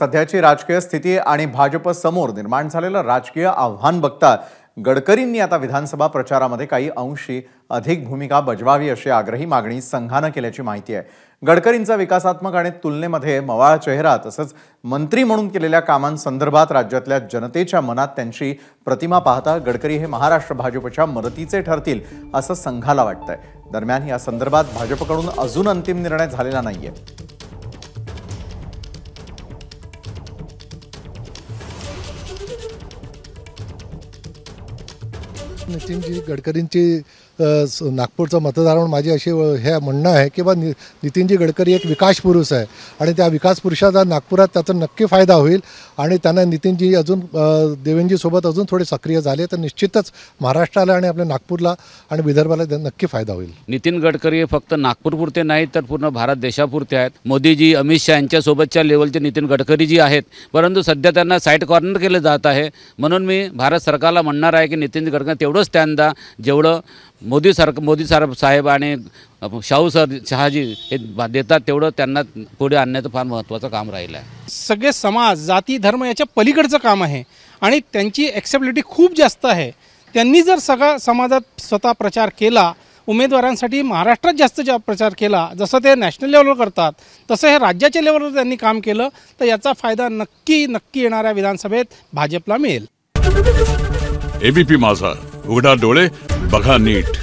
सध्याची राजकीय स्थिती आणि भाजप समोर निर्माण झालेलं राजकीय आव्हान बघता गडकरींनी आता विधानसभा प्रचारामध्ये काही अंशी अधिक भूमिका बजवावी अशी आग्रही मागणी संघानं केल्याची माहिती आहे। गडकरींचा विकासात्मक आणि तुलनेमध्ये मवाळ चेहरा तसंच मंत्री म्हणून केलेल्या कामांसंदर्भात राज्यातल्या जनतेच्या मनात त्यांची प्रतिमा पाहता गडकरी हे महाराष्ट्र भाजपच्या मदतीचे ठरतील असं संघाला वाटतंय। दरम्यान या संदर्भात भाजपकडून अजून अंतिम निर्णय झालेला नाहीये। नितीनजी गडकरींची नागपूरचं मतदार म्हणून माझी अशी हे म्हणणं आहे की नितीनजी गडकरी एक विकास पुरुष आहे आणि त्या विकास पुरुषाचा नागपुरात त्याचा नक्की फायदा होईल आणि त्यांना नितीनजी अजून देवेंद्रजीसोबत अजून थोडे सक्रिय झाले तर निश्चितच महाराष्ट्राला आणि आपल्या नागपूरला आणि विदर्भाला नक्की फायदा होईल। नितीन गडकरी फक्त नागपूरपुरते नाही तर पूर्ण भारत देशापुरते आहेत। मोदीजी अमित शाह यांच्यासोबतच्या लेवलचे नितीन गडकरीजी आहेत, परंतु सध्या त्यांना साईड कॉर्नर केले जात आहे। म्हणून मी भारत सरकारला म्हणणार आहे की नितीन गडकरी तेवढंच स्टँड द्या जेवढं मोदी साहेब आणि शहाजी हे देतात तेवढं त्यांना पुढे आणण्याचं फार महत्त्वाचं काम राहिलं आहे। सगळे समाज जाती धर्म याच्या पलीकडचं काम आहे आणि त्यांची ॲक्सेप्टेबिलिटी खूप जास्त आहे। त्यांनी जर सगळा समाजात स्वतः प्रचार केला, उमेदवारांसाठी महाराष्ट्रात जास्त प्रचार केला, जसं ते नॅशनल लेवलवर करतात तसं हे राज्याच्या लेवलवर त्यांनी काम केलं तर याचा फायदा नक्की येणाऱ्या विधानसभेत भाजपला मिळेल। एबीपी माझा, उघडा डोळे बघा नीट।